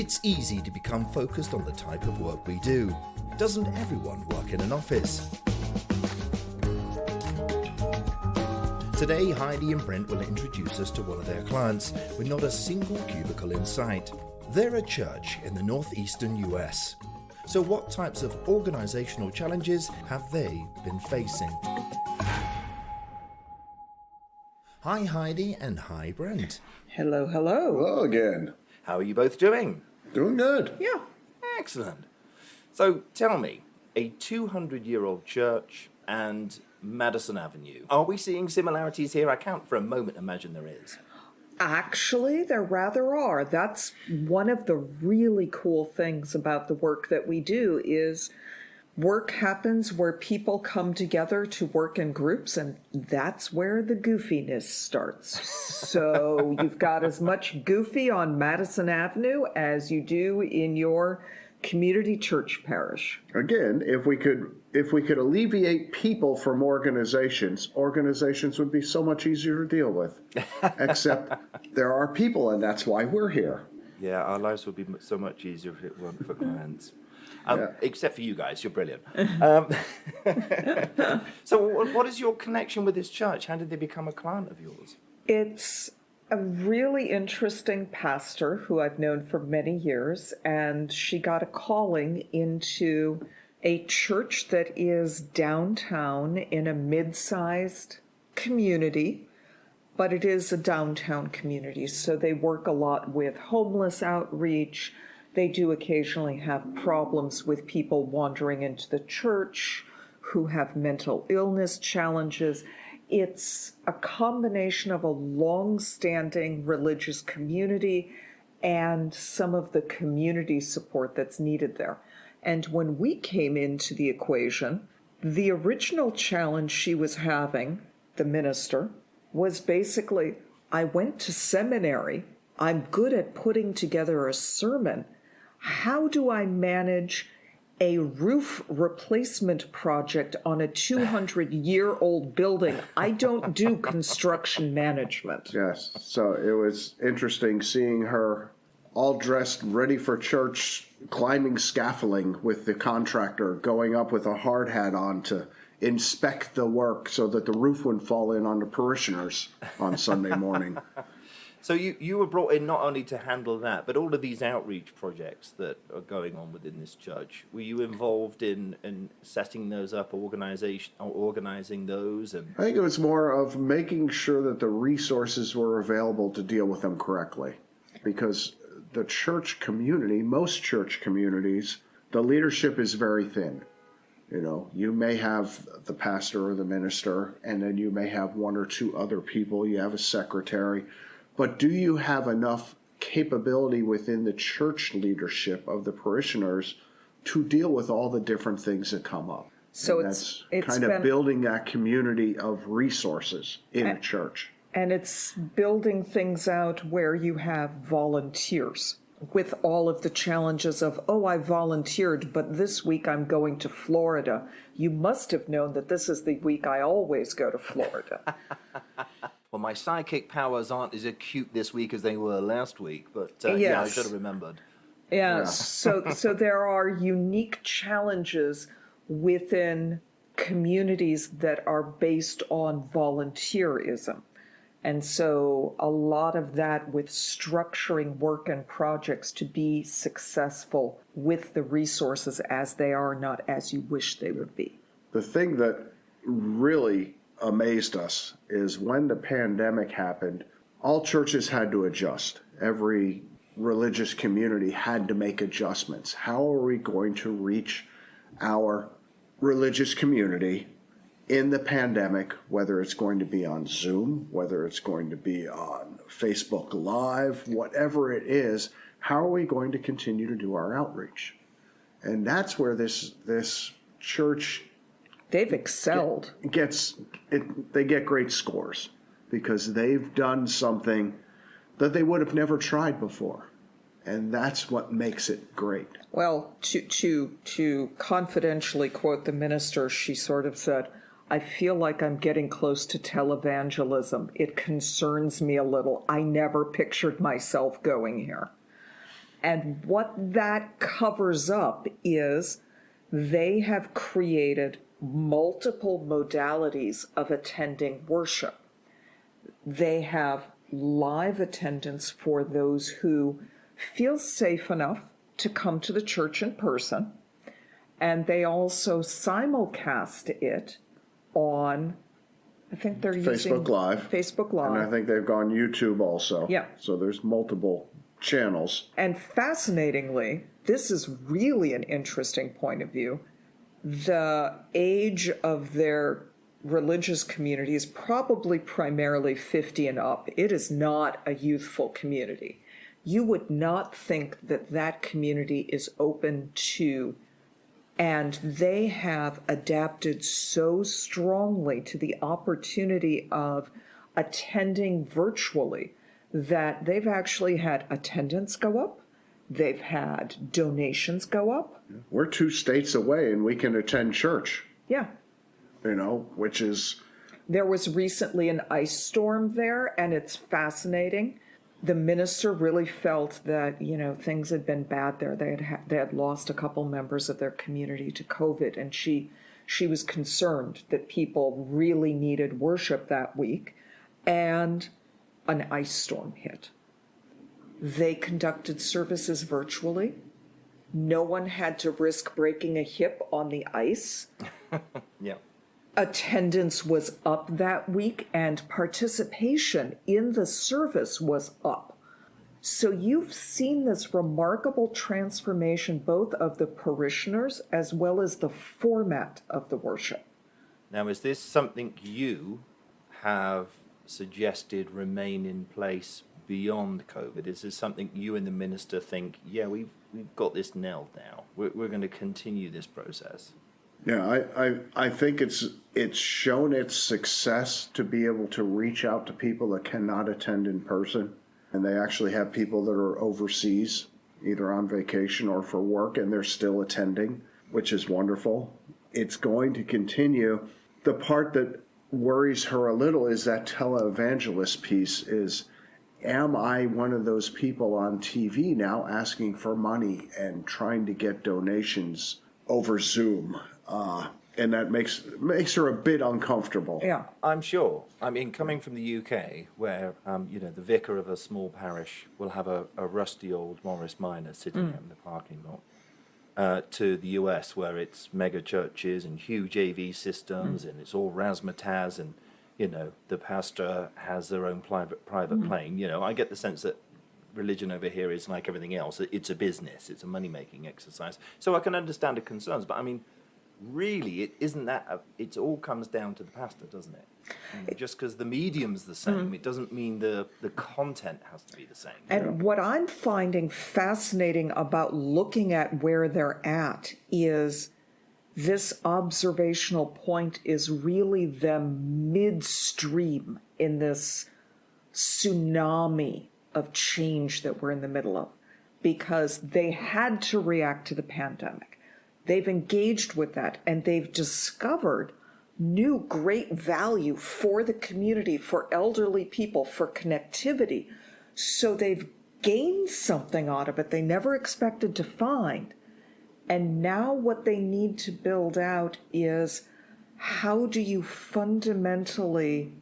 It's easy to become focused on the type of work we do. Doesn't everyone work in an office? Today, Heidi and Brent will introduce us to one of their clients with not a single cubicle in sight. They're a church in the northeastern US. So what types of organizational challenges have they been facing? Hi Heidi and hi Brent. Hello, hello. Hello again. How are you both doing? Doing good. Yeah. Excellent. So tell me, a 200-year-old church and Madison Avenue. Are we seeing similarities here? I can't for a moment imagine there is. Actually, there rather are. That's one of the really cool things about the work that we do is work happens where people come together to work in groups, and that's where the goofiness starts. So you've got as much goofy on Madison Avenue as you do in your community church parish. Again, if we could alleviate people from organizations would be so much easier to deal with. Except there are people, and that's why we're here. Yeah, our lives would be so much easier if it weren't for clients. Yeah. Except for you guys, you're brilliant. So what is your connection with this church? How did they become a client of yours? It's a really interesting pastor who I've known for many years, and she got a calling into a church that is downtown in a mid-sized community, but it is a downtown community, so they work a lot with homeless outreach. They do occasionally have problems with people wandering into the church who have mental illness challenges. It's a combination of a long-standing religious community and some of the community support that's needed there. And when we came into the equation, the original challenge she was having, the minister, was basically, I went to seminary, I'm good at putting together a sermon. How do I manage a roof replacement project on a 200-year-old building? I don't do construction management. Yes. So it was interesting seeing her all dressed, ready for church, climbing scaffolding with the contractor, going up with a hard hat on to inspect the work so that the roof wouldn't fall in on the parishioners on Sunday morning. So you were brought in not only to handle that, but all of these outreach projects that are going on within this church. Were you involved in setting those up, organizing those? And I think it was more of making sure that the resources were available to deal with them correctly. Because the church community, most church communities, the leadership is very thin. You know, you may have the pastor or the minister, and then you may have one or two other people. You have a secretary. But do you have enough capability within the church leadership of the parishioners to deal with all the different things that come up? So and it's kind of building that community of resources in a church. And it's building things out where you have volunteers with all of the challenges of, oh, I volunteered, but this week I'm going to Florida. You must have known that this is the week I always go to Florida. Well, my psychic powers aren't as acute this week as they were last week, but Yes. yeah, I should have remembered. Yeah, so there are unique challenges within communities that are based on volunteerism. And so a lot of that with structuring work and projects to be successful with the resources as they are, not as you wish they would be. The thing that really amazed us is when the pandemic happened, all churches had to adjust. Every religious community had to make adjustments. How are we going to reach our religious community in the pandemic, whether it's going to be on Zoom, whether it's going to be on Facebook Live, whatever it is, how are we going to continue to do our outreach? And that's where this church They've excelled. They get great scores because they've done something that they would have never tried before. And that's what makes it great. Well, to confidentially quote the minister, she sort of said, I feel like I'm getting close to televangelism. It concerns me a little. I never pictured myself going here. And what that covers up is they have created multiple modalities of attending worship. They have live attendance for those who feel safe enough to come to the church in person, and they also simulcast it on, I think they're using Facebook Live. And I think they've gone YouTube also. Yeah. So there's multiple channels. And fascinatingly, this is really an interesting point of view. The age of their religious community is probably primarily 50 and up. It is not a youthful community. You would not think that that community is open to, and they have adapted so strongly to the opportunity of attending virtually that they've actually had attendance go up. They've had donations go up. We're 2 states away and we can attend church. Yeah. Which is... There was recently an ice storm there, and it's fascinating. The minister really felt that, things had been bad there. They had lost a couple members of their community to COVID, and she was concerned that people really needed worship that week, and an ice storm hit. They conducted services virtually. No one had to risk breaking a hip on the ice. Yeah. Attendance was up that week, and participation in the service was up. So you've seen this remarkable transformation both of the parishioners as well as the format of the worship. Now, is this something you have suggested remain in place beyond COVID? Is this something you and the minister think, yeah, we've got this nailed now, we're going to continue this process? Yeah, I think it's shown its success to be able to reach out to people that cannot attend in person. And they actually have people that are overseas, either on vacation or for work, and they're still attending, which is wonderful. It's going to continue. The part that worries her a little is that televangelist piece is, am I one of those people on TV now asking for money and trying to get donations over Zoom? And that makes her a bit uncomfortable. Yeah, I'm sure. I mean, coming from the UK, where the vicar of a small parish will have a rusty old Morris Minor sitting out in the parking lot, to the US, where it's mega churches and huge AV systems, and it's all razzmatazz, and the pastor has their own private plane. I get the sense that religion over here is like everything else. It's a business. It's a money-making exercise. So I can understand the concerns, but I mean, really, it isn't that. It all comes down to the pastor, doesn't it? Just because the medium's the same, it doesn't mean the content has to be the same. And what I'm finding fascinating about looking at where they're at is this observational point is really them midstream in this tsunami of change that we're in the middle of, because they had to react to the pandemic. They've engaged with that, and they've discovered new great value for the community, for elderly people, for connectivity. So they've gained something out of it they never expected to find. And now what they need to build out is, how do you fundamentally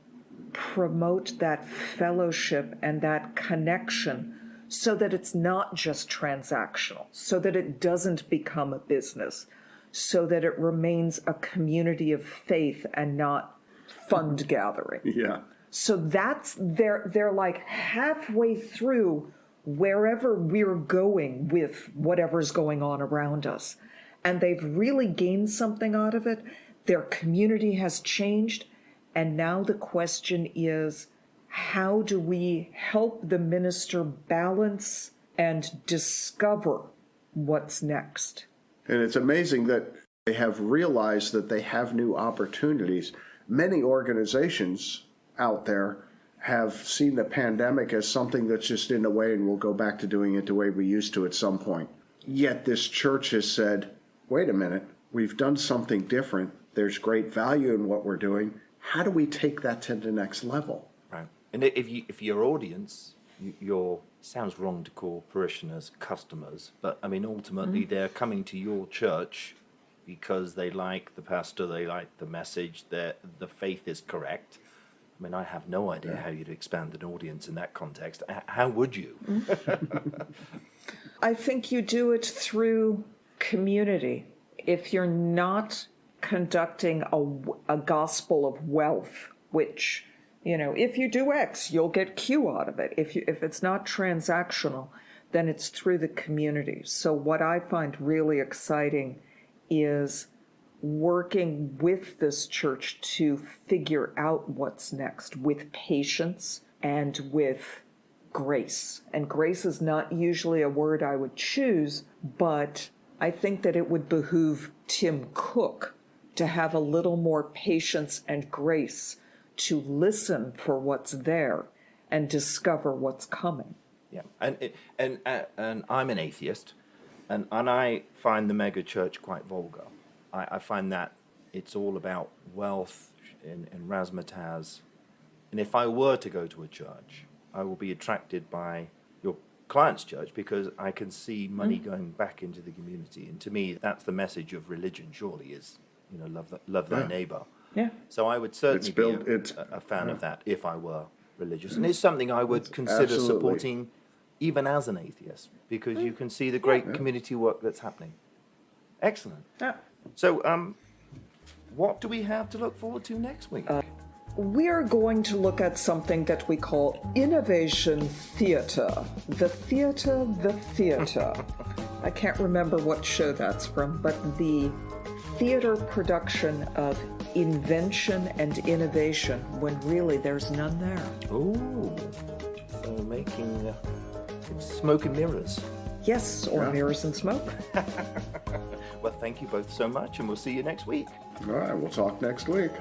promote that fellowship and that connection so that it's not just transactional, so that it doesn't become a business, so that it remains a community of faith and not fund gathering. Yeah. So they're like halfway through wherever we're going with whatever's going on around us. And they've really gained something out of it. Their community has changed. And now the question is, how do we help the minister balance and discover what's next? And it's amazing that they have realized that they have new opportunities. Many organizations out there have seen the pandemic as something that's just in the way, and we'll go back to doing it the way we used to at some point. Yet this church has said, wait a minute, we've done something different. There's great value in what we're doing. How do we take that to the next level? Right. And if your audience your sounds wrong to call parishioners customers, but I mean ultimately they're coming to your church because they like the pastor, they like the message, the faith is correct. I mean, I have no idea how you'd expand an audience in that context. How would you? I think you do it through community. If you're not conducting a gospel of wealth, which, if you do X, you'll get Q out of it. If it's not transactional, then it's through the community. So what I find really exciting is working with this church to figure out what's next with patience and with grace. And grace is not usually a word I would choose, but I think that it would behoove Tim Cook to have a little more patience and grace to listen for what's there and discover what's coming. Yeah, and I'm an atheist, and I find the mega church quite vulgar. I find that it's all about wealth and razzmatazz. And if I were to go to a church, I will be attracted by your client's church because I can see money going back into the community. And to me, that's the message of religion, surely, is, love thy neighbor. Yeah. So I would certainly be a fan of that if I were religious. And it's something I would consider supporting even as an atheist, because you can see the great community work that's happening. Excellent. Yeah. So what do we have to look forward to next week? We are going to look at something that we call innovation theater. The theater. I can't remember what show that's from, but the theater production of invention and innovation when really there's none there. Ooh, so making smoke and mirrors. Yes, or mirrors and smoke. Well, thank you both so much, and we'll see you next week. All right, we'll talk next week.